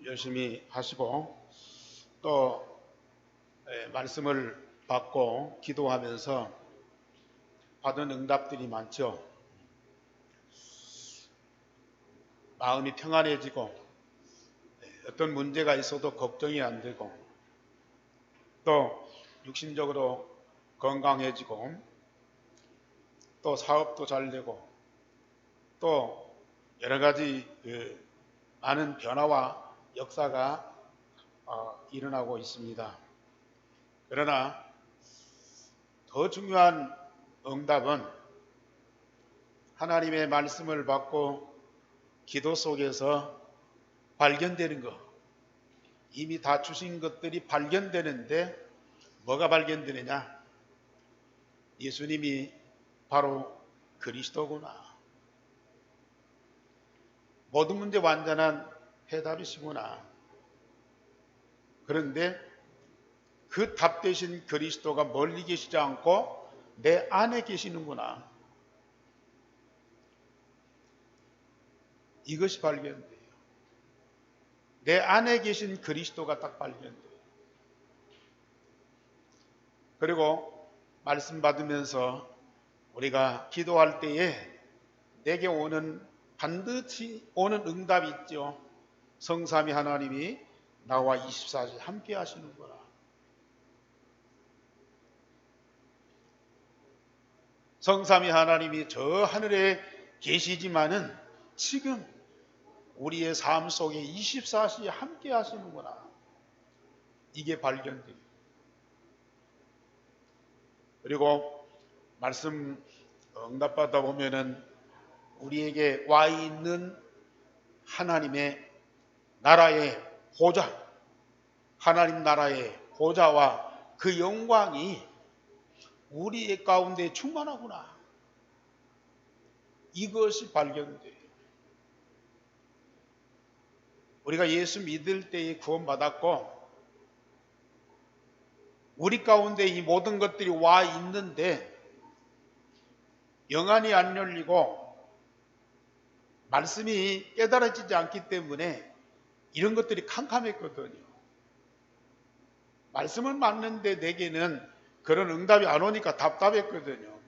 열심히 하시고 또 말씀을 받고 기도하면서 받은 응답들이 많죠. 마음이 평안해지고 어떤 문제가 있어도 걱정이 안 되고 또 육신적으로 건강해지고 또 사업도 잘 되고 또 여러 가지 많은 변화와 역사가 일어나고 있습니다. 그러나 더 중요한 응답은 하나님의 말씀을 받고 기도 속에서 발견되는 것, 이미 다 주신 것들이 발견되는데 뭐가 발견되느냐? 예수님이 바로 그리스도구나. 모든 문제 완전한 해답이시구나. 그런데 그 답 되신 그리스도가 멀리 계시지 않고 내 안에 계시는구나. 이것이 발견돼요. 내 안에 계신 그리스도가 딱 발견돼요. 그리고 말씀 받으면서 우리가 기도할 때에 내게 반드시 오는 응답이 있죠. 성삼위 하나님이 나와 24시간 함께 하시는구나. 성삼위 하나님이 저 하늘에 계시지만은 지금 우리의 삶 속에 24시간 함께 하시는구나. 이게 발견돼요. 그리고 말씀 응답받다 보면은 우리에게 와 있는 하나님의 나라의 보좌, 하나님 나라의 보좌와 그 영광이 우리의 가운데 충만하구나. 이것이 발견돼요. 우리가 예수 믿을 때에 구원받았고 우리 가운데 이 모든 것들이 와 있는데 영안이 안 열리고 말씀이 깨달아지지 않기 때문에 이런 것들이 캄캄했거든요. 말씀은 맞는데 내게는 그런 응답이 안 오니까 답답했거든요.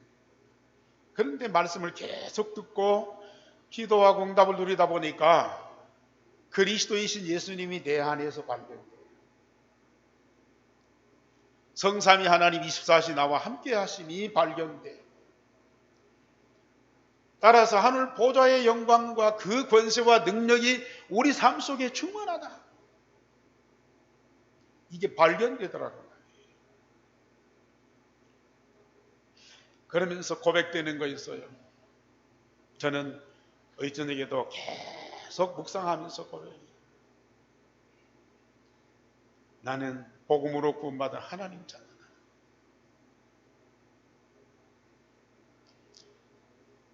그런데 말씀을 계속 듣고 기도하고 응답을 누리다 보니까 그리스도이신 예수님이 내 안에서 발견돼요. 성삼위 하나님 24시 나와 함께 하심이 발견돼. 따라서 하늘 보좌의 영광과 그 권세와 능력이 우리 삶 속에 충만하다. 이게 발견되더라는 거예요. 그러면서 고백되는 거 있어요. 저는 저녁에도 계속 묵상하면서 고백해요. 나는 복음으로 구원받은 하나님 자녀다.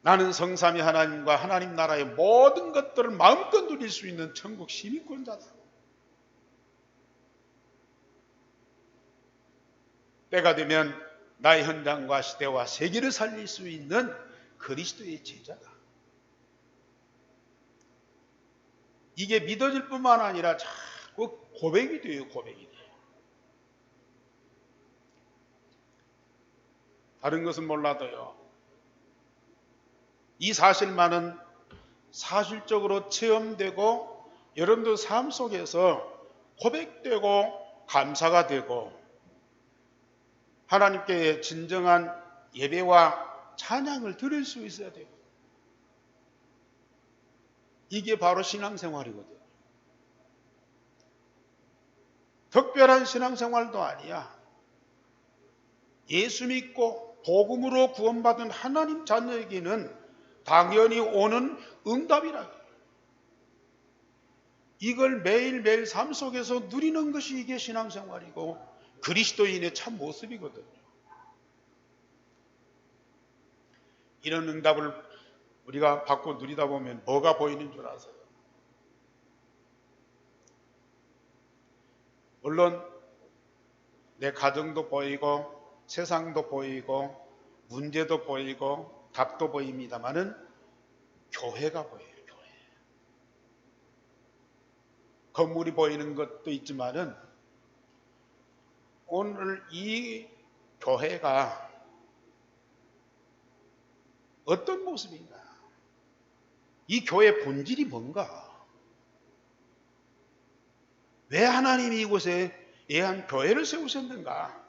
나는 성삼위 하나님과 하나님 나라의 모든 것들을 마음껏 누릴 수 있는 천국 시민권자다. 때가 되면 나의 현장과 시대와 세계를 살릴 수 있는 그리스도의 제자다. 이게 믿어질 뿐만 아니라 자꾸 고백이 돼요. 고백이 돼요. 다른 것은 몰라도요. 이 사실만은 사실적으로 체험되고 여러분들 삶 속에서 고백되고 감사가 되고 하나님께 진정한 예배와 찬양을 드릴 수 있어야 돼요. 이게 바로 신앙생활이거든요. 특별한 신앙생활도 아니야. 예수 믿고 복음으로 구원받은 하나님 자녀에게는 당연히 오는 응답이라. 이걸 매일매일 삶 속에서 누리는 것이 이게 신앙생활이고 그리스도인의 참 모습이거든요. 이런 응답을 우리가 받고 누리다 보면 뭐가 보이는 줄 아세요? 물론 내 가정도 보이고 세상도 보이고 문제도 보이고 답도 보입니다마는 교회가 보여요. 교회. 건물이 보이는 것도 있지만은 오늘 이 교회가 어떤 모습인가? 이 교회의 본질이 뭔가? 왜 하나님이 이곳에 예한 교회를 세우셨는가?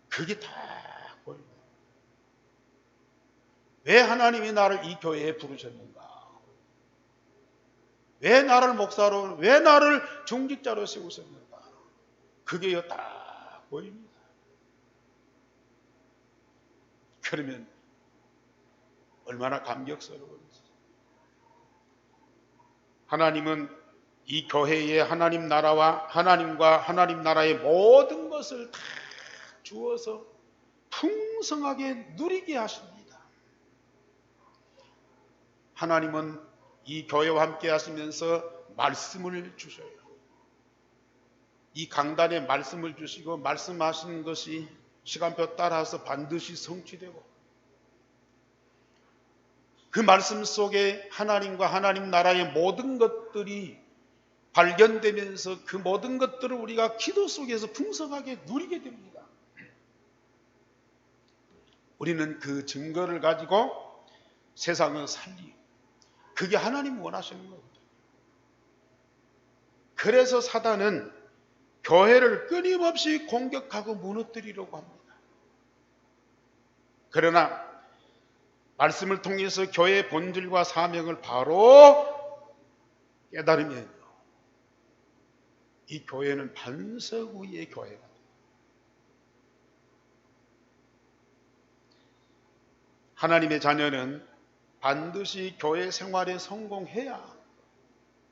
그게 다 보입니다. 왜 하나님이 나를 이 교회에 부르셨는가? 왜 나를 목사로, 왜 나를 중직자로 세우셨는가? 그게 다 보입니다. 그러면 얼마나 감격스러운지. 하나님은 이 교회에 하나님 나라와 하나님과 하나님 나라의 모든 것을 다 주어서 풍성하게 누리게 하십니다. 하나님은 이 교회와 함께 하시면서 말씀을 주셔요. 이 강단에 말씀을 주시고 말씀하시는 것이 시간표 따라서 반드시 성취되고 그 말씀 속에 하나님과 하나님 나라의 모든 것들이 발견되면서 그 모든 것들을 우리가 기도 속에서 풍성하게 누리게 됩니다. 우리는 그 증거를 가지고 세상을 살리고 그게 하나님 원하시는 겁니다. 그래서 사단은 교회를 끊임없이 공격하고 무너뜨리려고 합니다. 그러나 말씀을 통해서 교회의 본질과 사명을 바로 깨달으면 이 교회는 반석 위의 교회가 됩니다. 하나님의 자녀는 반드시 교회 생활에 성공해야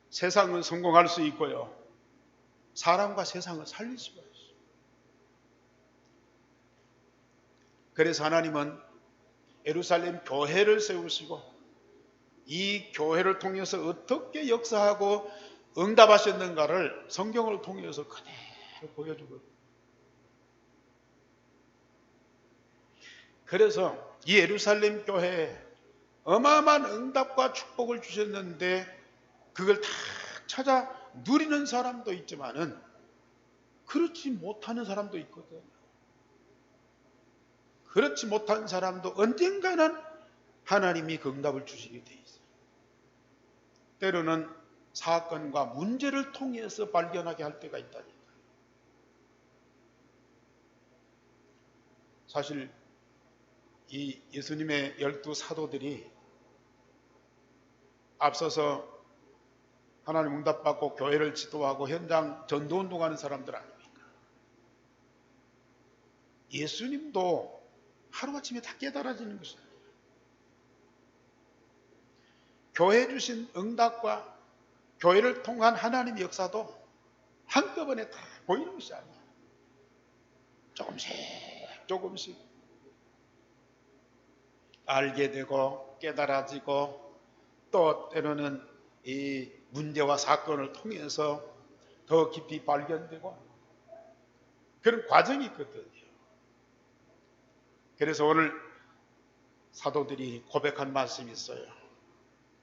세상은 성공할 수 있고요. 사람과 세상을 살릴 수가 있어요. 그래서 하나님은 예루살렘 교회를 세우시고 이 교회를 통해서 어떻게 역사하고 응답하셨는가를 성경을 통해서 그대로 보여주고 그래서 이 예루살렘 교회에 어마어마한 응답과 축복을 주셨는데 그걸 다 찾아 누리는 사람도 있지만은 그렇지 못하는 사람도 있거든. 그렇지 못한 사람도 언젠가는 하나님이 그 응답을 주시게 돼 있어요. 때로는 사건과 문제를 통해서 발견하게 할 때가 있다니까. 사실 이 예수님의 12 사도들이 앞서서 하나님 응답받고 교회를 지도하고 현장 전도운동하는 사람들 아닙니까? 예수님도 하루아침에 다 깨달아지는 것이에요. 교회 주신 응답과 교회를 통한 하나님의 역사도 한꺼번에 다 보이는 것이 아니에요. 조금씩 알게 되고 깨달아지고 또 때로는 이 문제와 사건을 통해서 더 깊이 발견되고 그런 과정이 있거든요. 그래서 오늘 사도들이 고백한 말씀이 있어요.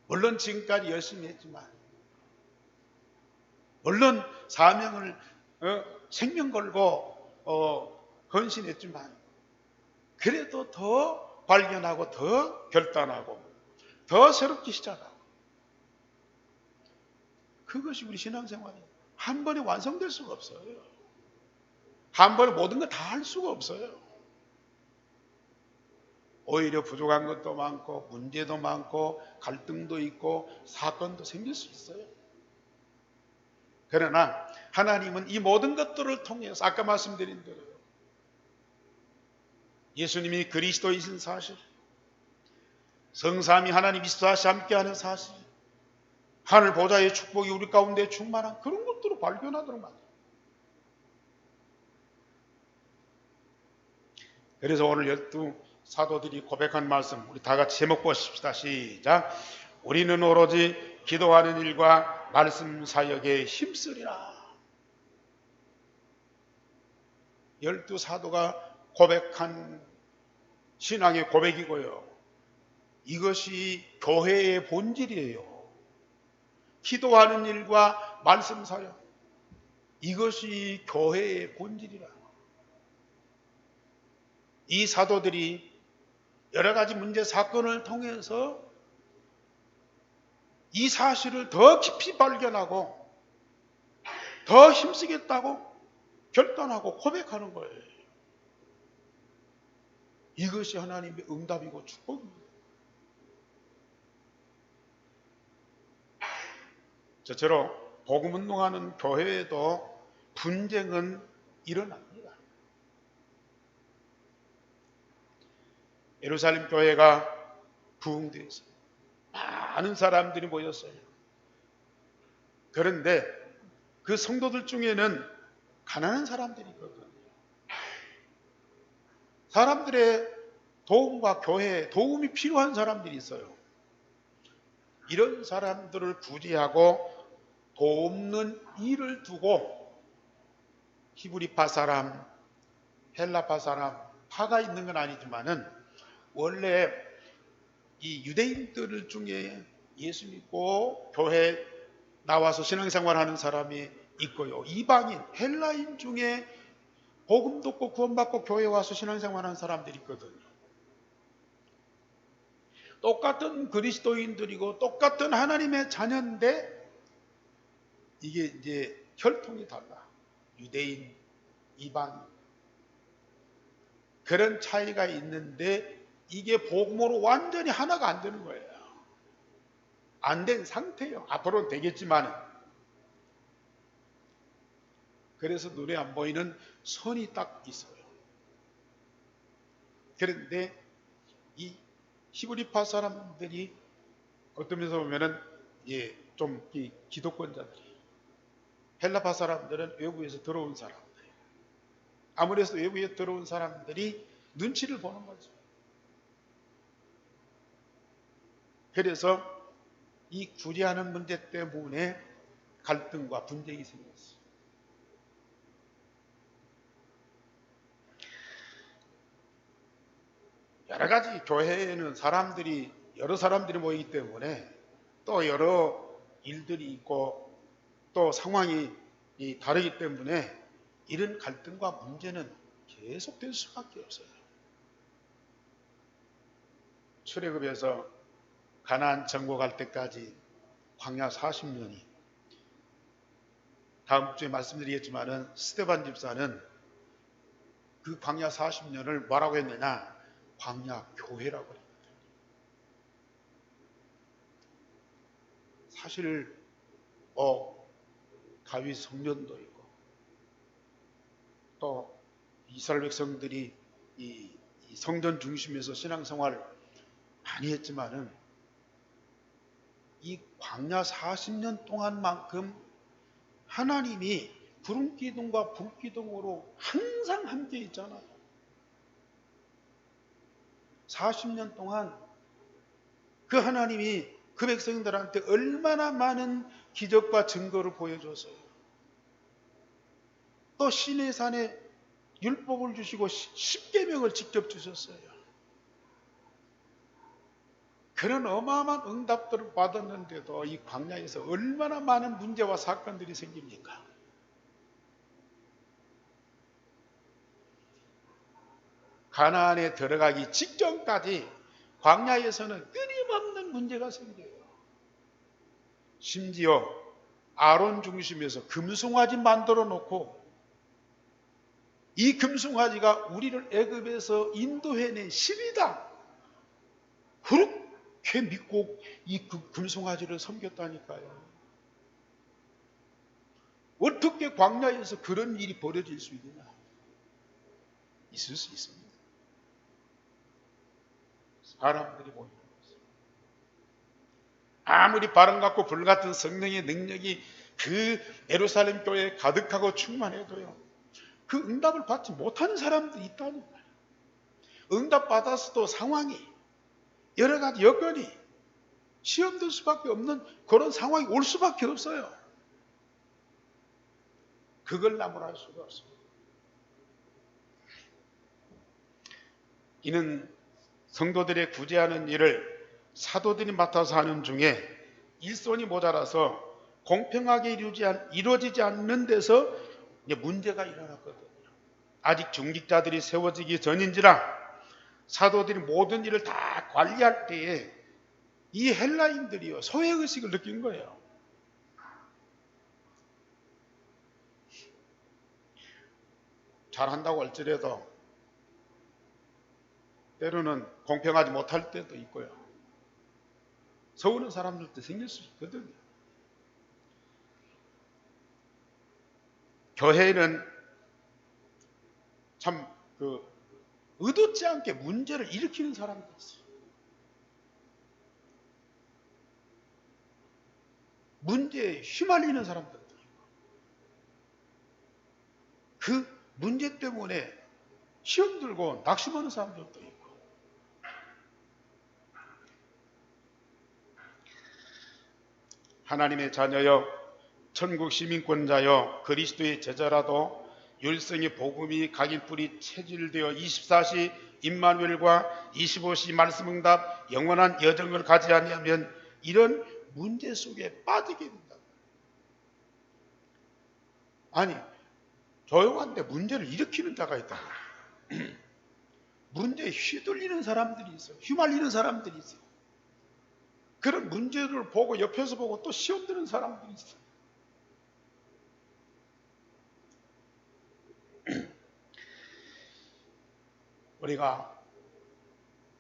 물론 지금까지 열심히 했지만 물론 사명을 생명 걸고 헌신했지만 그래도 더 발견하고 더 결단하고 더 새롭게 시작하고 그것이 우리 신앙생활이에요. 한 번에 완성될 수가 없어요. 한 번에 모든 걸 다 할 수가 없어요. 오히려 부족한 것도 많고 문제도 많고 갈등도 있고 사건도 생길 수 있어요. 그러나 하나님은 이 모든 것들을 통해서 아까 말씀드린 대로 예수님이 그리스도이신 사실, 성삼위 하나님 이스라시 함께하는 사실, 하늘 보좌의 축복이 우리 가운데 충만한 그런 것들을 발견하도록 만듭니다. 그래서 오늘 12 사도들이 고백한 말씀 우리 다 같이 제목 보십시다. 시작. 우리는 오로지 기도하는 일과 말씀 사역에 힘쓰리라. 12 사도가 고백한 신앙의 고백이고요. 이것이 교회의 본질이에요. 기도하는 일과 말씀 사역, 이것이 교회의 본질이라. 이 사도들이 여러 가지 문제 사건을 통해서 이 사실을 더 깊이 발견하고 더 힘쓰겠다고 결단하고 고백하는 거예요. 이것이 하나님의 응답이고 축복입니다. 저처럼 복음 운동하는 교회에도 분쟁은 일어납니다. 예루살렘 교회가 부흥되었어요. 많은 사람들이 모였어요. 그런데 그 성도들 중에는 가난한 사람들이 있거든요. 사람들의 도움과 교회에 도움이 필요한 사람들이 있어요. 이런 사람들을 구제하고 돕는 일을 두고 히브리파 사람, 헬라파 사람, 파가 있는 건 아니지만은 원래 이 유대인들 중에 예수 믿고 교회 나와서 신앙생활하는 사람이 있고요. 이방인, 헬라인 중에 복음 듣고 구원받고 교회 와서 신앙생활하는 사람들이 있거든요. 똑같은 그리스도인들이고 똑같은 하나님의 자녀인데 이게 이제 혈통이 달라. 유대인, 이방인. 그런 차이가 있는데 이게 복음으로 완전히 하나가 안 되는 거예요. 안 된 상태예요. 앞으로는 되겠지만. 그래서 눈에 안 보이는 선이 딱 있어요. 그런데 이 히브리파 사람들이 어떤 면에서 보면은 좀 이 기독권자들이, 헬라파 사람들은 외부에서 들어온 사람들, 아무래도 외부에 들어온 사람들이 눈치를 보는 거죠. 그래서 이 구제하는 문제 때문에 갈등과 분쟁이 생겼어요. 여러 가지 교회에는 여러 사람들이 모이기 때문에 또 여러 일들이 있고 또 상황이 다르기 때문에 이런 갈등과 문제는 계속될 수밖에 없어요. 출애굽에서 가나안 정복할 때까지 광야 40년이, 다음 주에 말씀드리겠지만은 스데반 집사는 그 광야 40년을 뭐라고 했느냐? 광야 교회라고 합니다. 사실 다윗 성전도 있고 또 이스라엘 백성들이 이 성전 중심에서 신앙생활을 많이 했지만은 이 광야 40년 동안만큼 하나님이 구름 기둥과 불 기둥으로 항상 함께 있잖아요. 40년 동안 그 하나님이 그 백성들한테 얼마나 많은 기적과 증거를 보여줬어요. 또 시내산에 율법을 주시고 십계명을 직접 주셨어요. 그런 어마어마한 응답들을 받았는데도 이 광야에서 얼마나 많은 문제와 사건들이 생깁니까? 가나안에 들어가기 직전까지 광야에서는 끊임없는 문제가 생겨요. 심지어 아론 중심에서 금송아지 만들어 놓고 이 금송아지가 우리를 애굽에서 인도해낸 신이다. 그렇게 믿고 이 금송아지를 섬겼다니까요. 어떻게 광야에서 그런 일이 벌어질 수 있느냐? 있을 수 있습니다. 사람들이 모이는 것입니다. 아무리 바람 같고 불 같은 성령의 능력이 그 예루살렘 교회에 가득하고 충만해도요, 그 응답을 받지 못하는 사람들이 있다는 거예요. 응답 받았어도 상황이, 여러 가지 여건이 시험될 수밖에 없는 그런 상황이 올 수밖에 없어요. 그걸 나무랄 수가 없습니다. 이는 성도들의 구제하는 일을 사도들이 맡아서 하는 중에 일손이 모자라서 공평하게 이루어지지 않는 데서 이제 문제가 일어났거든요. 아직 중직자들이 세워지기 전인지라 사도들이 모든 일을 다 관리할 때에 이 헬라인들이요 소외의식을 느낀 거예요. 잘한다고 할지라도 때로는 공평하지 못할 때도 있고요. 서우는 사람들도 생길 수 있거든요. 교회는 참 의도치 않게 문제를 일으키는 사람들이 있어요. 문제에 휘말리는 사람들도 있고 그 문제 때문에 시험 들고 낙심하는 사람들도 있고 하나님의 자녀여 천국 시민권자여 그리스도의 제자라도 율성의 복음이 각인 뿌리 체질되어 24시 임마누엘과 25시 말씀응답 영원한 여정을 가지 아니하면 이런 문제 속에 빠지게 된다. 아니 조용한데 문제를 일으키는 자가 있다. 문제에 휘둘리는 사람들이 있어요. 휘말리는 사람들이 있어요. 그런 문제를 보고 옆에서 보고 또 시험 드는 사람들이 있어요. 우리가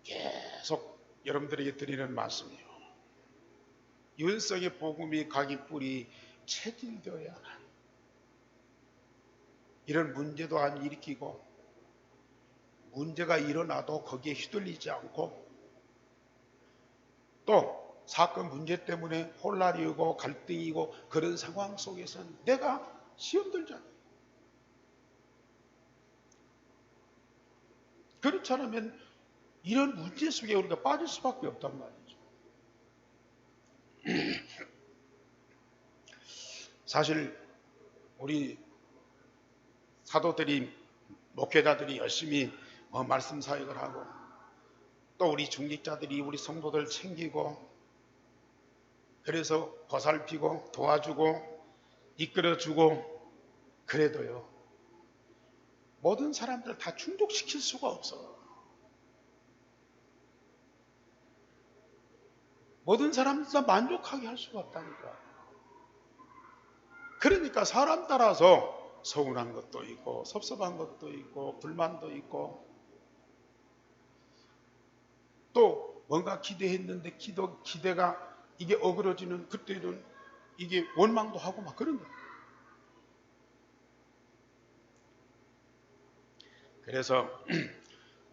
계속 여러분들에게 드리는 말씀이요. 율성의 복음이 각인 뿌리 체질되어야 하는 이런 문제도 안 일으키고 문제가 일어나도 거기에 휘둘리지 않고 또 사건 문제 때문에 혼란이 오고 갈등이고 그런 상황 속에서는 내가 시험 들잖아요. 그렇지 않으면 이런 문제 속에 우리가 빠질 수밖에 없단 말이죠. 사실 우리 사도들이 목회자들이 열심히 말씀 사역을 하고 또 우리 중직자들이 우리 성도들 챙기고 그래서 보살피고 도와주고 이끌어주고 그래도요 모든 사람들을 다 충족시킬 수가 없어. 모든 사람들 다 만족하게 할 수가 없다니까. 그러니까 사람 따라서 서운한 것도 있고 섭섭한 것도 있고 불만도 있고 또 뭔가 기대했는데 기대가 이게 어그러지는 그때는 이게 원망도 하고 막 그런 거예요. 그래서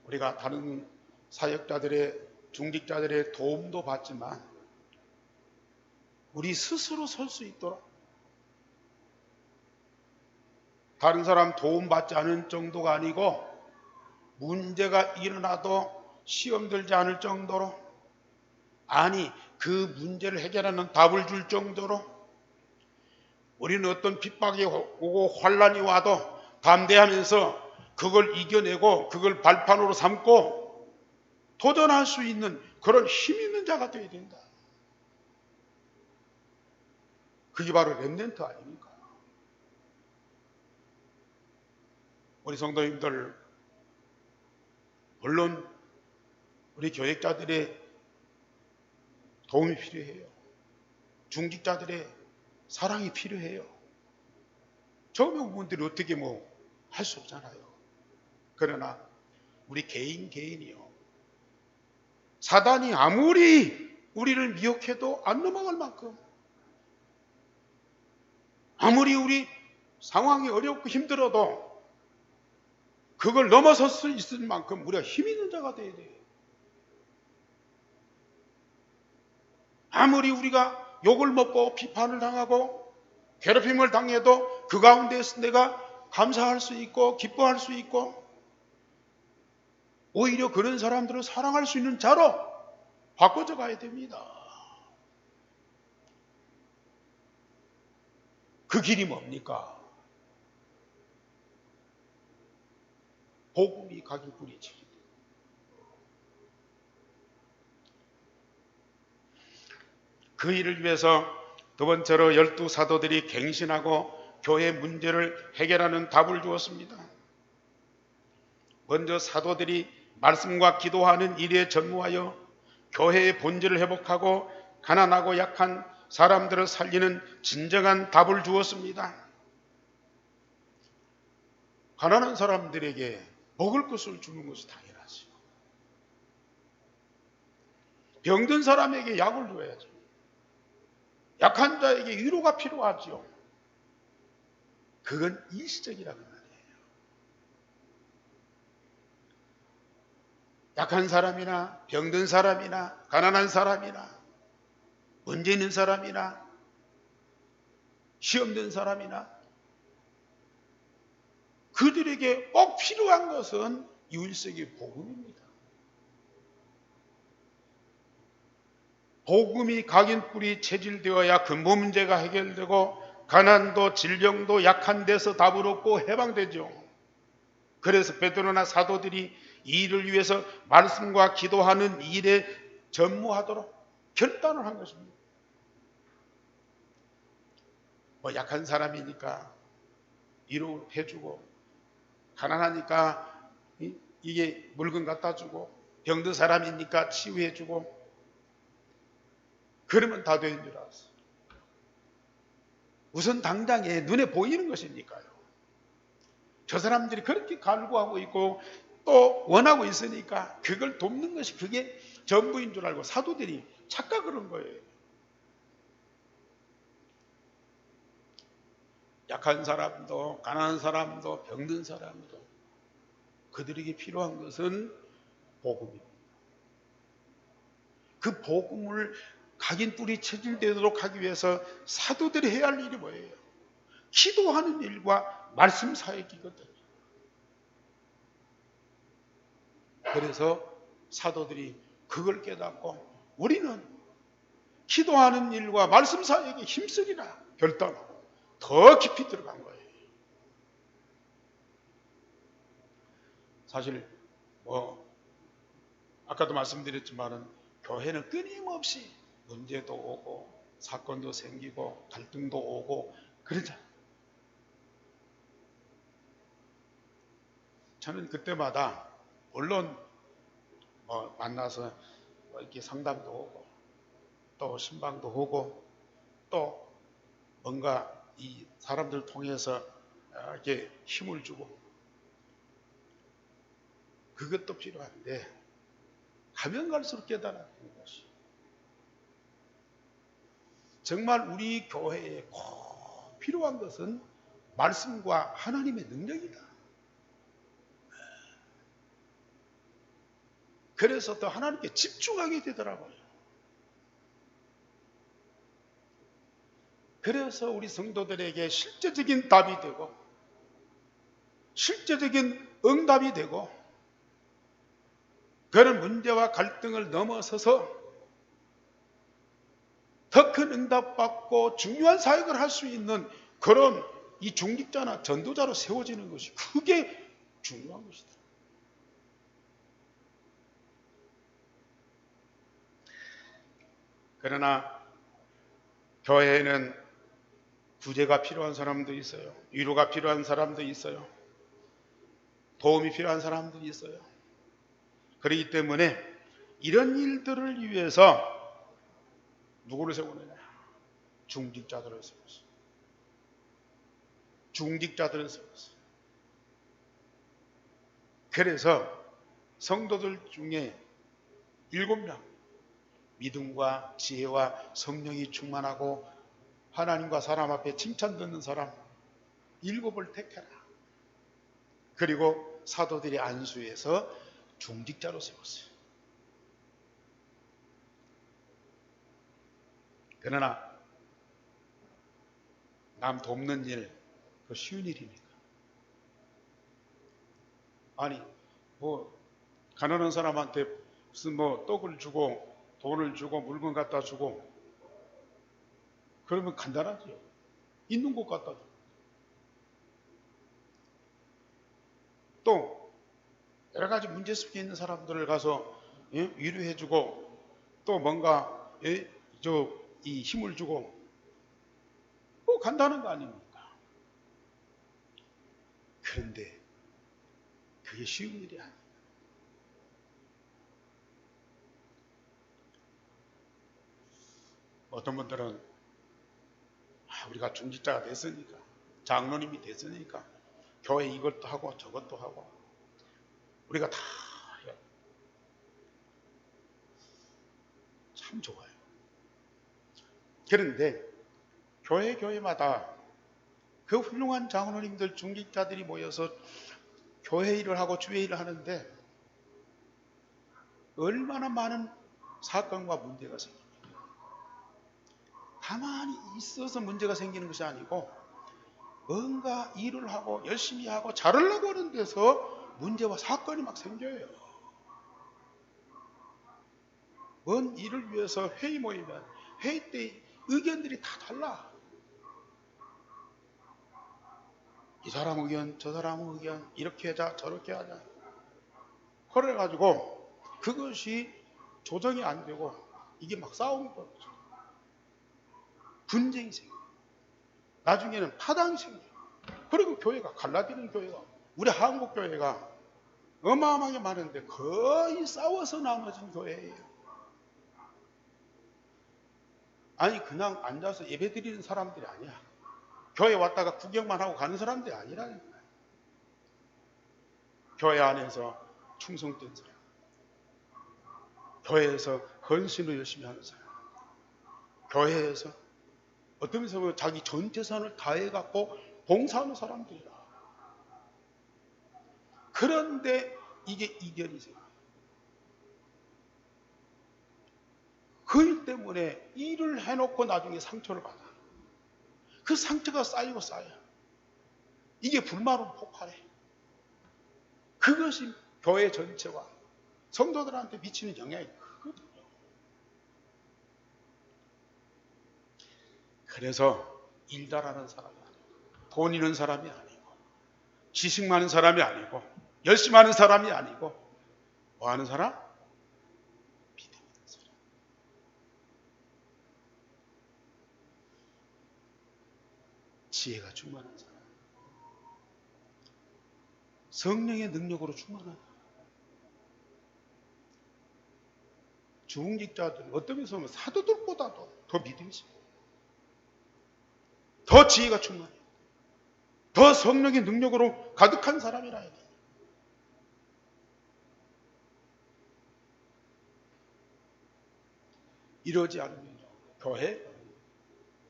우리가 다른 사역자들의 중직자들의 도움도 받지만 우리 스스로 설 수 있도록 다른 사람 도움 받지 않은 정도가 아니고 문제가 일어나도 시험 들지 않을 정도로 아니 그 문제를 해결하는 답을 줄 정도로 우리는 어떤 핍박이 오고 환란이 와도 담대하면서 그걸 이겨내고 그걸 발판으로 삼고 도전할 수 있는 그런 힘 있는 자가 되어야 된다. 그게 바로 렘넌트 아닙니까? 우리 성도님들 물론 우리 교역자들의 도움이 필요해요. 중직자들의 사랑이 필요해요. 처음에 온 분들이 어떻게 할 수 없잖아요. 그러나 우리 개인이요. 사단이 아무리 우리를 미혹해도 안 넘어갈 만큼 아무리 우리 상황이 어렵고 힘들어도 그걸 넘어설 수 있을 만큼 우리가 힘 있는 자가 돼야 돼요. 아무리 우리가 욕을 먹고 비판을 당하고 괴롭힘을 당해도 그 가운데에서 내가 감사할 수 있고 기뻐할 수 있고 오히려 그런 사람들을 사랑할 수 있는 자로 바꿔져 가야 됩니다. 그 길이 뭡니까? 복음이 각인 뿌리지. 그 일을 위해서 두 번째로 12사도들이 갱신하고 교회 문제를 해결하는 답을 주었습니다. 먼저 사도들이 말씀과 기도하는 일에 전무하여 교회의 본질을 회복하고 가난하고 약한 사람들을 살리는 진정한 답을 주었습니다. 가난한 사람들에게 먹을 것을 주는 것이 당연하죠. 병든 사람에게 약을 줘야죠. 약한 자에게 위로가 필요하죠. 그건 일시적이라는 말이에요. 약한 사람이나 병든 사람이나 가난한 사람이나 문제 있는 사람이나 시험된 사람이나 그들에게 꼭 필요한 것은 유일성의 복음입니다. 복음이 각인뿔이 체질되어야 근본 문제가 해결되고 가난도 질병도 약한 데서 답을 얻고 해방되죠. 그래서 베드로나 사도들이 이 일을 위해서 말씀과 기도하는 일에 전무하도록 결단을 한 것입니다. 뭐 약한 사람이니까 위로해주고 가난하니까 이게 물건 갖다 주고 병든 사람이니까 치유해주고 그러면 다 되는 줄 알았어요. 우선 당장에 눈에 보이는 것이니까요. 저 사람들이 그렇게 갈구하고 있고 또 원하고 있으니까 그걸 돕는 것이 그게 전부인 줄 알고 사도들이 착각을 한 거예요. 약한 사람도 가난한 사람도 병든 사람도 그들에게 필요한 것은 복음입니다. 그 복음을 각인 뿌리 체질되도록 하기 위해서 사도들이 해야 할 일이 뭐예요? 기도하는 일과 말씀 사역이거든요. 그래서 사도들이 그걸 깨닫고 우리는 기도하는 일과 말씀 사역에 힘쓰리라 결단하고 더 깊이 들어간 거예요. 사실 아까도 말씀드렸지만은 교회는 끊임없이 문제도 오고 사건도 생기고 갈등도 오고 그러잖아요. 저는 그때마다 물론 만나서 이렇게 상담도 오고 또 신방도 오고 또 뭔가 이 사람들 통해서 이렇게 힘을 주고 그것도 필요한데 가면 갈수록 깨달아지는 것이 정말 우리 교회에 꼭 필요한 것은 말씀과 하나님의 능력이다. 그래서 더 하나님께 집중하게 되더라고요. 그래서 우리 성도들에게 실제적인 답이 되고 실제적인 응답이 되고 그런 문제와 갈등을 넘어서서 더 큰 응답받고 중요한 사역을 할 수 있는 그런 이 중직자나 전도자로 세워지는 것이 그게 중요한 것이다. 그러나 교회에는 구제가 필요한 사람도 있어요. 위로가 필요한 사람도 있어요. 도움이 필요한 사람들이 있어요. 그렇기 때문에 이런 일들을 위해서 누구를 세우느냐? 중직자들을 세웠어요. 중직자들을 세웠어요. 그래서 성도들 중에 7명 믿음과 지혜와 성령이 충만하고 하나님과 사람 앞에 칭찬 듣는 사람 7을 택해라. 그리고 사도들이 안수해서 중직자로 세웠어요. 그러나 남 돕는 일, 그 쉬운 일입니까? 아니, 가난한 사람한테 무슨 떡을 주고 돈을 주고 물건 갖다 주고 그러면 간단하죠. 있는 곳 갖다 주고. 또 여러 가지 문제 속에 있는 사람들을 가서 위로해주고 또 뭔가 이 힘을 주고 간다는 거 아닙니까? 그런데 그게 쉬운 일이 아니에요. 어떤 분들은 우리가 중직자가 됐으니까, 장로님이 됐으니까 교회 이것도 하고 저것도 하고 우리가 다 해요. 참 좋아요. 그런데 교회마다 그 훌륭한 장로님들, 중직자들이 모여서 교회 일을 하고 주회 일을 하는데 얼마나 많은 사건과 문제가 생깁니다. 가만히 있어서 문제가 생기는 것이 아니고 뭔가 일을 하고 열심히 하고 잘하려고 하는 데서 문제와 사건이 막 생겨요. 뭔 일을 위해서 회의 모이면 회의 때 의견들이 다 달라. 이 사람 의견, 저 사람 의견, 이렇게 하자, 저렇게 하자. 그래가지고 그것이 조정이 안 되고 이게 막 싸움이 벌어져. 분쟁이 생겨. 나중에는 파당이 생겨. 그리고 교회가 갈라지는 교회가, 우리 한국 교회가 어마어마하게 많은데 거의 싸워서 나눠진 교회예요. 아니 그냥 앉아서 예배 드리는 사람들이 아니야. 교회 왔다가 구경만 하고 가는 사람들이 아니라니까요. 교회 안에서 충성된 사람, 교회에서 헌신을 열심히 하는 사람, 교회에서 어떤 면에서 보면 자기 전 재산을 다해갖고 봉사하는 사람들이라. 그런데 이게 이견이 생겨요. 그 일 때문에 일을 해놓고 나중에 상처를 받아. 그 상처가 쌓이고 쌓여. 이게 불만으로 폭발해. 그것이 교회 전체와 성도들한테 미치는 영향이 크거든요. 그래서 일 잘하는 사람이 아니고, 돈 있는 사람이 아니고, 지식 많은 사람이 아니고, 열심히 하는 사람이 아니고, 뭐 하는 사람? 믿음 있는 사람. 지혜가 충만한 사람. 성령의 능력으로 충만한 사람. 중직자들은 어떤 면에서 보면 사도들보다도 더 믿음이 있어요. 더 지혜가 충만해. 더 성령의 능력으로 가득한 사람이라 해야 돼. 이러지 않으면 교회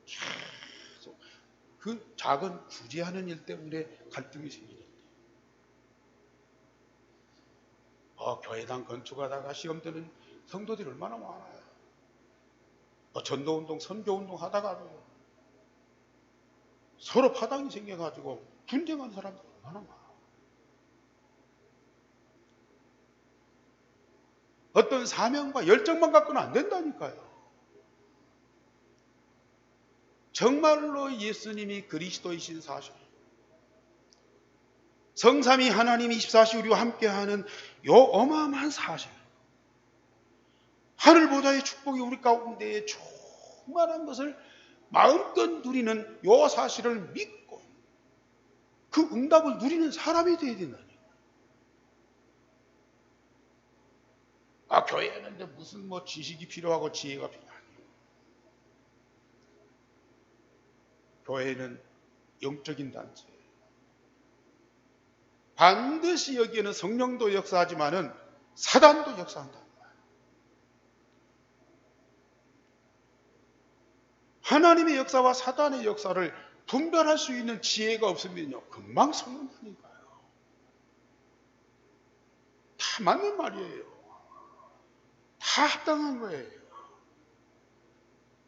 계속 그 작은 구제하는 일 때문에 갈등이 생기는데, 교회당 건축하다가 시험 되는 성도들이 얼마나 많아요. 전도운동, 선교운동 하다가도 서로 파당이 생겨가지고 분쟁하는 사람들이 얼마나 많아요. 어떤 사명과 열정만 갖고는 안 된다니까요. 정말로 예수님이 그리스도이신 사실, 성삼위 하나님이 24시 우리와 함께하는 요 어마어마한 사실, 하늘보다의 축복이 우리 가운데에 충만한 것을 마음껏 누리는 요 사실을 믿고 그 응답을 누리는 사람이 되어야 된다니까요. 교회는 무슨 지식이 필요하고 지혜가 필요하니. 교회는 영적인 단체예요. 반드시 여기에는 성령도 역사하지만은 사단도 역사한다. 하나님의 역사와 사단의 역사를 분별할 수 있는 지혜가 없으면요, 금방 속는다니까요. 다 맞는 말이에요. 다 합당한 거예요.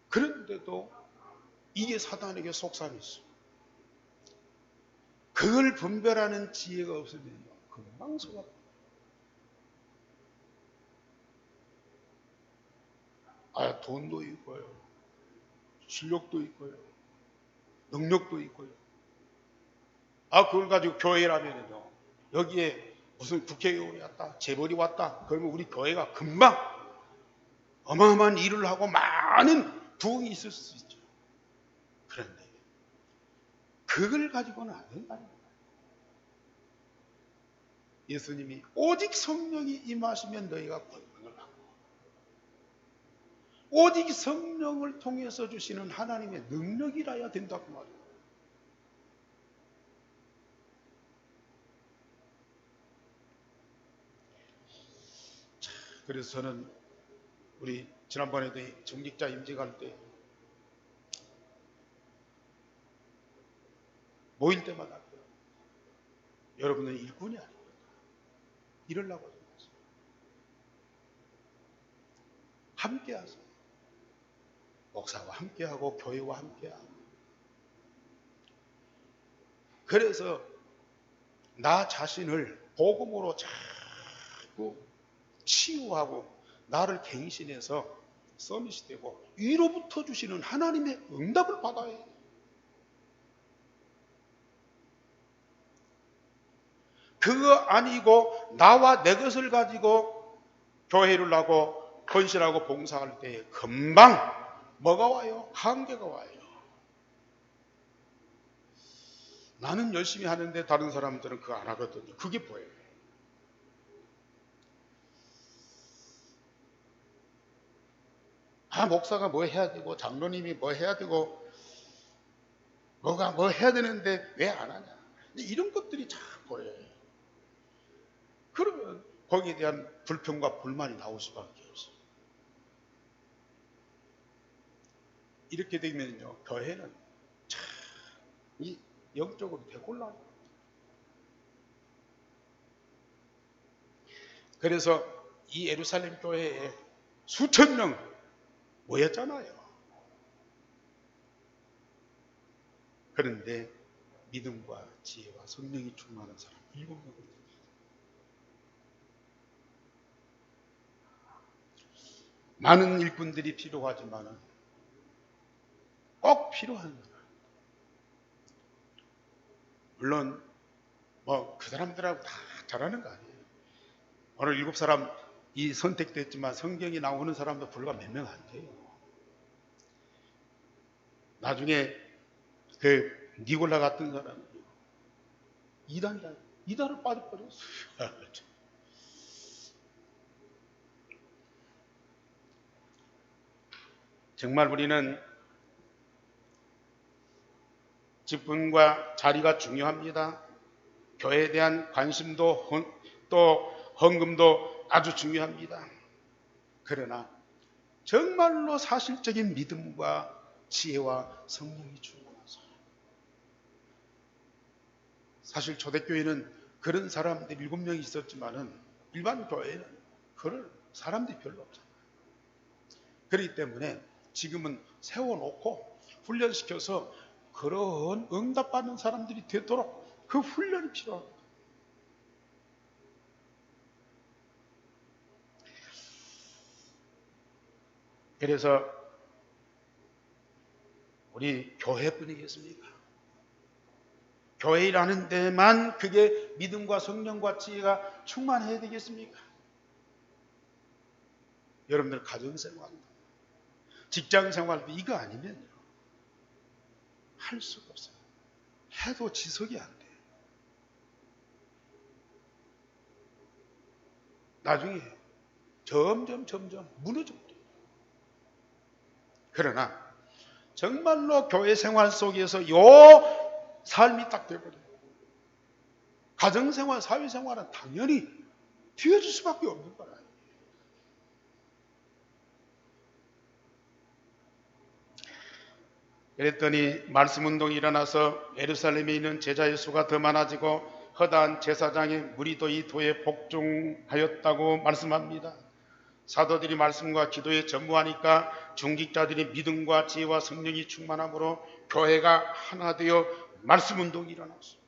그런데도 이게 사단에게 속삼이 있어. 그걸 분별하는 지혜가 없으면요, 금방 속아. 돈도 있고요, 실력도 있고요, 능력도 있고요. 그걸 가지고 교회라면요, 여기에 무슨 국회의원이 왔다, 재벌이 왔다, 그러면 우리 교회가 금방 어마어마한 일을 하고 많은 부흥이 있을 수 있죠. 그런데 그걸 가지고는 안 된다는 거예요. 예수님이 오직 성령이 임하시면 너희가 권능을 받고, 오직 성령을 통해서 주시는 하나님의 능력이라야 된다고 말해요. 그래서 저는 우리 지난번에도 중직자 임직할 때 모일 때마다 여러분은 일꾼이 아닙니다. 이러려고 하죠. 함께하세요. 목사와 함께하고 교회와 함께하고. 그래서 나 자신을 복음으로 자꾸 치유하고 나를 갱신해서 서밋이 되고 위로부터 주시는 하나님의 응답을 받아야 해요. 그거 아니고 나와 내 것을 가지고 교회를 하고 헌신하고 봉사할 때 금방 뭐가 와요? 한계가 와요. 나는 열심히 하는데 다른 사람들은 그거 안 하거든요. 그게 보여요. 목사가 뭐 해야 되고 장로님이 뭐 해야 되고 뭐가 뭐 해야 되는데 왜 안 하냐. 이런 것들이 참 보여요. 그러면 거기에 대한 불평과 불만이 나올 수밖에 없어요. 이렇게 되면요, 교회는 참 이 영적으로 되곤란해요. 그래서 이 예루살렘 교회에 수천 명 모였잖아요. 그런데 믿음과 지혜와 성령이 충만한 사람 7명을. 많은 일꾼들이 필요하지만 꼭 필요한 거예요. 물론 뭐 그 사람들하고 다 잘하는 거 아니에요. 오늘 7사람이 선택됐지만 성경이 나오는 사람도 불과 몇 명 안 돼요. 나중에 그 니골라 같은 사람이 이단을 빠져버렸어요. 정말 우리는 직분과 자리가 중요합니다. 교회에 대한 관심도 또 헌금도 아주 중요합니다. 그러나 정말로 사실적인 믿음과 지혜와 성령이 충만한 사람. 사실 초대교회는 그런 사람들이 7명이 있었지만은 일반 교회는 그럴 사람들이 별로 없잖아요. 그렇기 때문에 지금은 세워놓고 훈련시켜서 그런 응답받는 사람들이 되도록 그 훈련이 필요합니다. 그래서 우리 교회뿐이겠습니까? 교회라는 데만 그게 믿음과 성령과 지혜가 충만해야 되겠습니까? 여러분들 가정생활, 직장생활도 이거 아니면요 할 수가 없어요. 해도 지속이 안 돼요. 나중에 점점 무너져 버려요. 그러나 정말로 교회 생활 속에서 요 삶이 딱 돼버려요. 가정생활, 사회생활은 당연히 뒤어질 수밖에 없는 거예요. 그랬더니 말씀운동이 일어나서 예루살렘에 있는 제자의 수가 더 많아지고 허다한 제사장의 무리도 이 도에 복종하였다고 말씀합니다. 사도들이 말씀과 기도에 전무하니까 중직자들이 믿음과 지혜와 성령이 충만함으로 교회가 하나 되어 말씀운동이 일어났어요.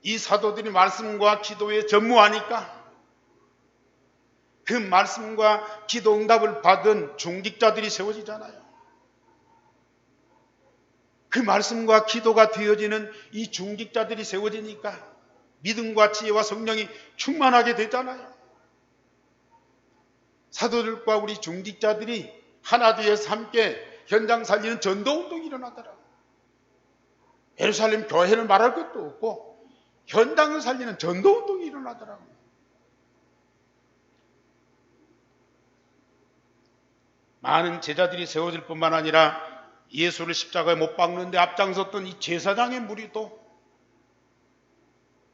이 사도들이 말씀과 기도에 전무하니까 그 말씀과 기도 응답을 받은 중직자들이 세워지잖아요. 그 말씀과 기도가 되어지는 이 중직자들이 세워지니까 믿음과 지혜와 성령이 충만하게 되잖아요. 사도들과 우리 중직자들이 하나 되어서 함께 현장 살리는 전도운동이 일어나더라고요. 예루살렘 교회를 말할 것도 없고 현장을 살리는 전도운동이 일어나더라고요. 많은 제자들이 세워질 뿐만 아니라 예수를 십자가에 못 박는데 앞장섰던 이 제사장의 무리도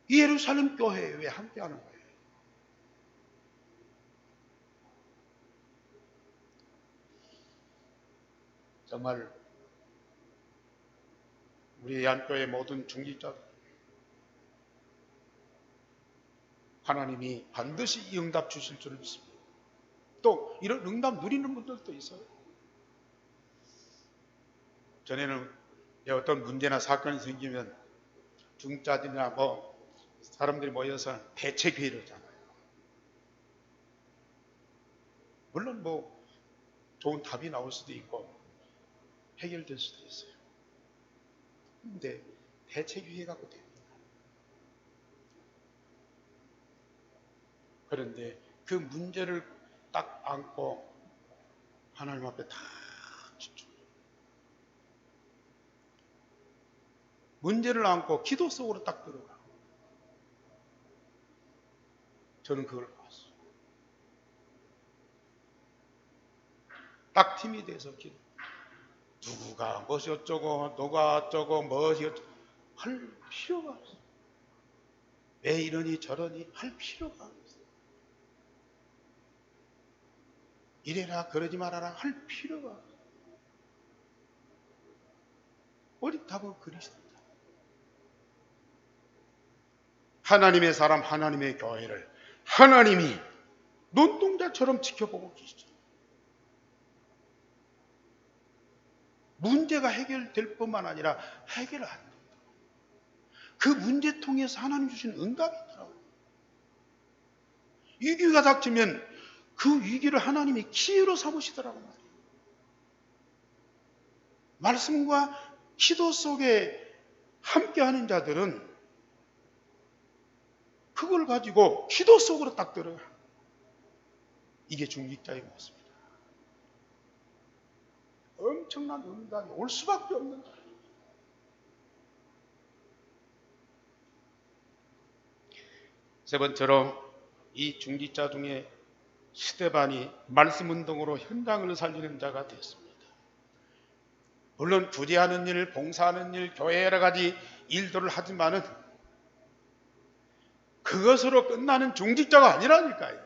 이 예루살렘 교회에 함께하는 거예요. 정말 우리 한교회 모든 중직자들 하나님이 반드시 이 응답 주실 줄 믿습니다. 또 이런 응답 누리는 분들도 있어요. 전에는 어떤 문제나 사건이 생기면 중직자들이나 사람들이 모여서 대책회의를 하잖아요. 물론 좋은 답이 나올 수도 있고 해결될 수도 있어요. 근데 대책회의 갖고 됩니다. 그런데 그 문제를 딱 안고 하나님 앞에 다 집중. 문제를 안고 기도 속으로 딱 들어가. 저는 그걸 봤어요. 딱 팀이 돼서 기도. 누구가 무엇이 어쩌고 누가 어쩌고 무엇이 어쩌고 할 필요가 없어요. 왜 이러니 저러니 할 필요가 없어요. 이래라 그러지 말아라 할 필요가 없어요. 오직 답은 그리스도다. 하나님의 사람 하나님의 교회를 하나님이 눈동자처럼 지켜보고 계시죠. 문제가 해결될 뿐만 아니라 해결 안 된다. 그 문제 통해서 하나님 주신 응답이 있더라고요. 위기가 닥치면 그 위기를 하나님이 기회로 삼으시더라고 말이에요. 말씀과 기도 속에 함께하는 자들은 그걸 가지고 기도 속으로 딱 들어요. 이게 중직자의 모습입니다. 엄청난 응답이 올 수밖에 없는 거예요. 세 번째로 이 중직자 중에 스데반이 말씀 운동으로 현장을 살리는 자가 됐습니다. 물론 구제하는 일, 봉사하는 일, 교회 여러 가지 일들을 하지만은 그것으로 끝나는 중직자가 아니라니까요.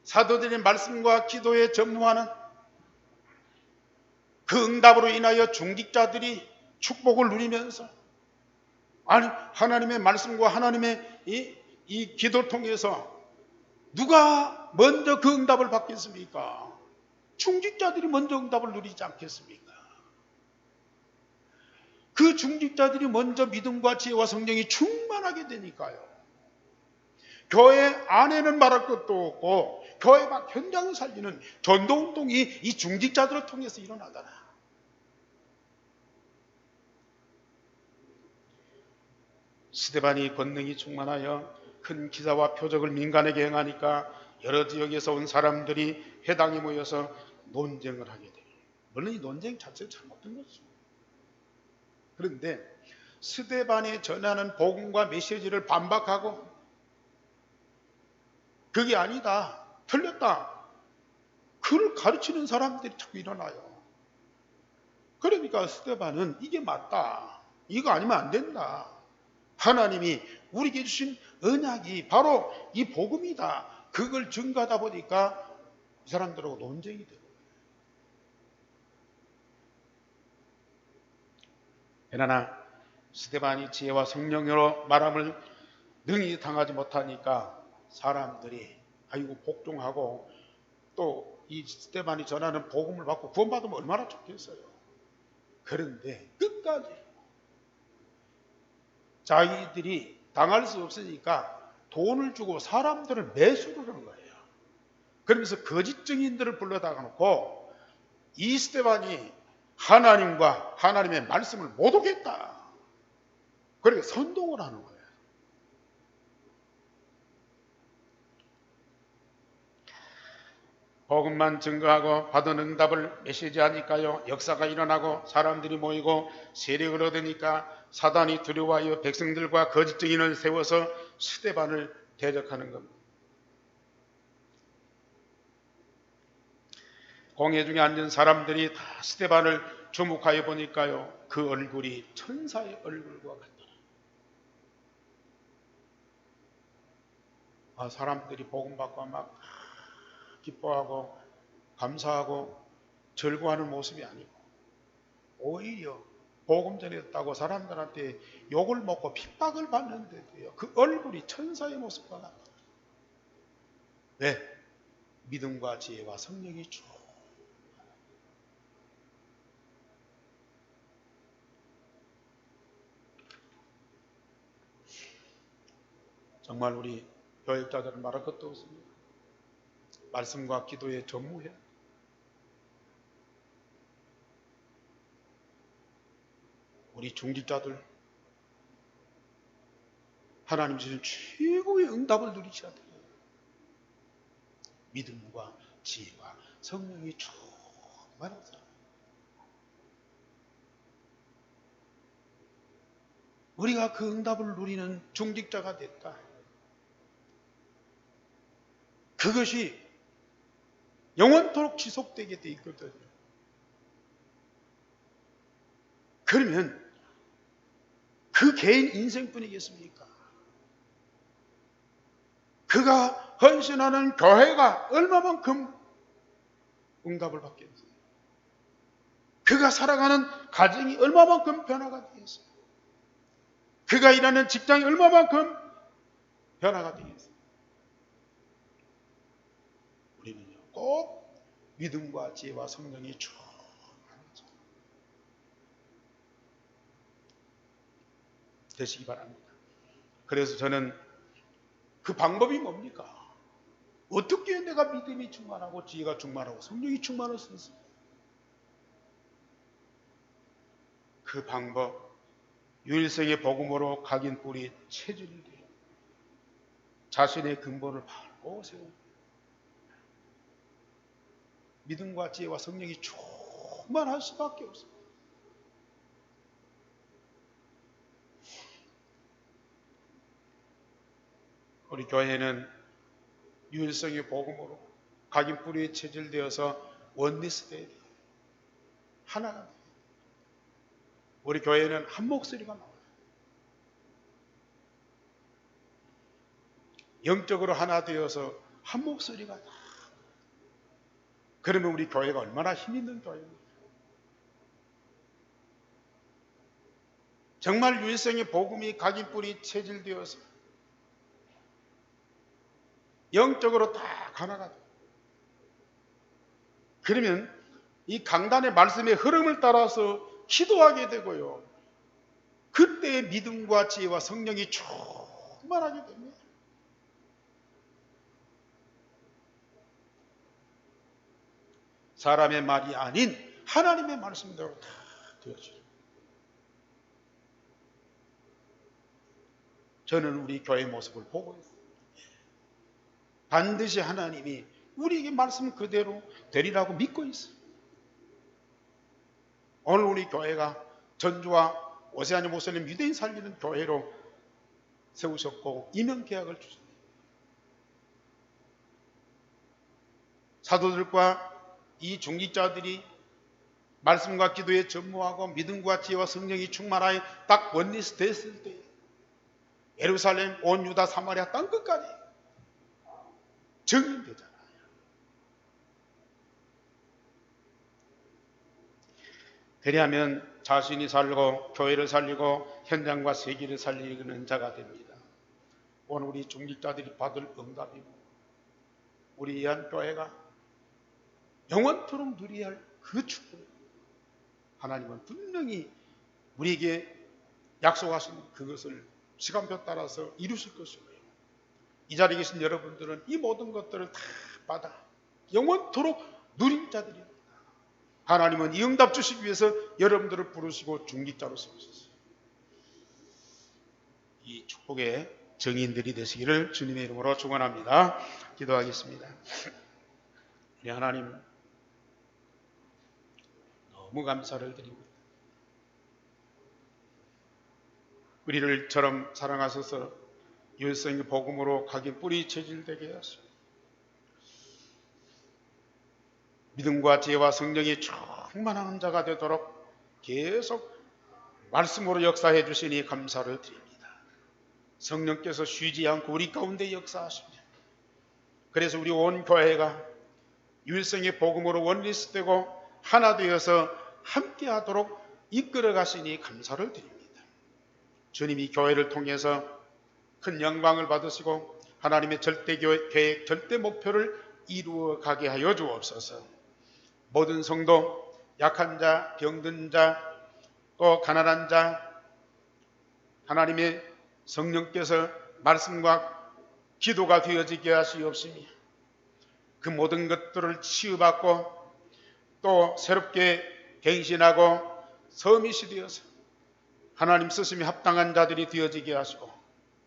사도들의 말씀과 기도에 전무하는 그 응답으로 인하여 중직자들이 축복을 누리면서 하나님의 말씀과 하나님의 이 기도를 통해서 누가 먼저 그 응답을 받겠습니까? 중직자들이 먼저 응답을 누리지 않겠습니까? 그 중직자들이 먼저 믿음과 지혜와 성령이 충만하게 되니까요. 교회 안에는 말할 것도 없고 교회 밖 현장을 살리는 전도운동이 이 중직자들을 통해서 일어나더라. 스데반이 권능이 충만하여 큰 기사와 표적을 민간에게 행하니까 여러 지역에서 온 사람들이 회당에 모여서 논쟁을 하게 돼요. 물론 이 논쟁 자체가 잘못된 거죠. 그런데 스데반이 전하는 복음과 메시지를 반박하고 그게 아니다, 틀렸다, 그걸 가르치는 사람들이 자꾸 일어나요. 그러니까 스데반은 이게 맞다, 이거 아니면 안 된다, 하나님이 우리에게 주신 언약이 바로 이 복음이다, 그걸 증거하다 보니까 이 사람들하고 논쟁이 되고. 그러나 스데반이 지혜와 성령으로 말함을 능히 당하지 못하니까 사람들이 아이고 복종하고 또 이 스데반이 전하는 복음을 받고 구원받으면 얼마나 좋겠어요. 그런데 끝까지 자기들이 당할 수 없으니까 돈을 주고 사람들을 매수를 한 거예요. 그러면서 거짓 증인들을 불러다가 놓고 이 스데반이 하나님과 하나님의 말씀을 못 오겠다, 그렇게 선동을 하는 거예요. 복음만 증거하고 받은 응답을 메시지하니까요, 역사가 일어나고 사람들이 모이고 세력을 얻으니까 사단이 두려워하여 백성들과 거짓 증인을 세워서 스데반을 대적하는 겁니다. 공회 중에 앉은 사람들이 다 스데반을 주목하여 보니까요, 그 얼굴이 천사의 얼굴과 같더라. 사람들이 복음 받고 막 기뻐하고 감사하고 절구하는 모습이 아니고 오히려 복음 전했다고 사람들한테 욕을 먹고 핍박을 받는데도요, 그 얼굴이 천사의 모습과 같다. 왜? 믿음과 지혜와 성령이 쭉. 정말 우리 교육자들은 말할 것도 없습니다. 말씀과 기도에 전무해. 우리 중직자들 하나님 주신 최고의 응답을 누리셔야 돼요. 믿음과 지혜와 성령이 충만한 사람. 우리가 그 응답을 누리는 중직자가 됐다. 그것이 영원토록 지속되게 돼 있거든요. 그러면 그 개인 인생뿐이겠습니까? 그가 헌신하는 교회가 얼마만큼 응답을 받겠어요? 그가 살아가는 가정이 얼마만큼 변화가 되겠어요? 그가 일하는 직장이 얼마만큼 변화가 되겠어요? 우리는요, 꼭 믿음과 지혜와 성령이 충만하죠. 되시기 바랍니다. 그래서 저는 그 방법이 뭡니까? 어떻게 내가 믿음이 충만하고 지혜가 충만하고 성령이 충만할 수 있습니까? 그 방법, 유일성의 복음으로 각인 뿌리 체질이 돼요. 자신의 근본을 바로 세우고 믿음과 지혜와 성령이 충만할 수밖에 없습니다. 우리 교회는 유일성의 복음으로 각인 뿌리에 체질되어서 원리스 돼야 돼요. 하나가 돼요. 우리 교회는 한 목소리가 나와요. 영적으로 하나 되어서 한 목소리가 다. 그러면 우리 교회가 얼마나 힘 있는 교회입니까? 정말 유일성의 복음이 각인 뿌리 체질되어서 영적으로 다 하나가 돼요. 그러면 이 강단의 말씀의 흐름을 따라서 기도하게 되고요. 그때 믿음과 지혜와 성령이 충만하게 됩니다. 사람의 말이 아닌 하나님의 말씀대로 다 되어져요. 저는 우리 교회 모습을 보고 있어요. 반드시 하나님이 우리에게 말씀 그대로 되리라고 믿고 있어요. 오늘 우리 교회가 전주와 오세아니 목사님 유대인 살리는 교회로 세우셨고 임명계약을 주셨습니다. 사도들과 이 중직자들이 말씀과 기도에 전무하고 믿음과 지혜와 성령이 충만하여 딱 원리스 됐을 때 예루살렘, 온 유다, 사마리아 땅끝까지 증인되잖아요. 그리하면 자신이 살고 교회를 살리고 현장과 세계를 살리는 자가 됩니다. 오늘 우리 중직자들이 받을 응답이고 우리 이한교회가 영원토록 누려야 할 그 축복, 하나님은 분명히 우리에게 약속하신 그것을 시간표 따라서 이루실 것이고요. 이 자리에 계신 여러분들은 이 모든 것들을 다 받아 영원토록 누린 자들입니다. 하나님은 이 응답 주시기 위해서 여러분들을 부르시고 중직자로 세우셨어요. 이 축복의 증인들이 되시기를 주님의 이름으로 축원합니다. 기도하겠습니다. 우리 하나님 너무 감사를 드립니다. 우리를 처럼 사랑하셔서 일생의 복음으로 각인 뿌리 체질되게 하시고 믿음과 지혜와 성령이 충만한 자가 되도록 계속 말씀으로 역사해 주시니 감사를 드립니다. 성령께서 쉬지 않고 우리 가운데 역사하십니다. 그래서 우리 온 교회가 일생의 복음으로 원리스되고 하나 되어서 함께하도록 이끌어 가시니 감사를 드립니다. 주님이 교회를 통해서 큰 영광을 받으시고 하나님의 절대 계획, 절대 목표를 이루어 가게 하여 주옵소서. 모든 성도, 약한 자, 병든 자, 또 가난한 자, 하나님의 성령께서 말씀과 기도가 되어지게 하시옵시며 그 모든 것들을 치유받고 또 새롭게 갱신하고 서밋이 되어서 하나님 쓰심이 합당한 자들이 되어지게 하시고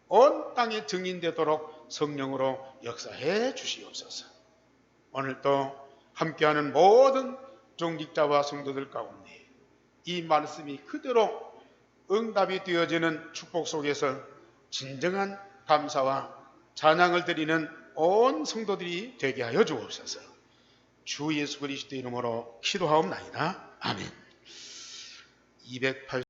온 땅에 증인되도록 성령으로 역사해 주시옵소서. 오늘도 함께하는 모든 종직자와 성도들 가운데 이 말씀이 그대로 응답이 되어지는 축복 속에서 진정한 감사와 찬양을 드리는 온 성도들이 되게 하여 주옵소서. 주 예수 그리스도 이름으로 기도하옵나이다. 아멘. 280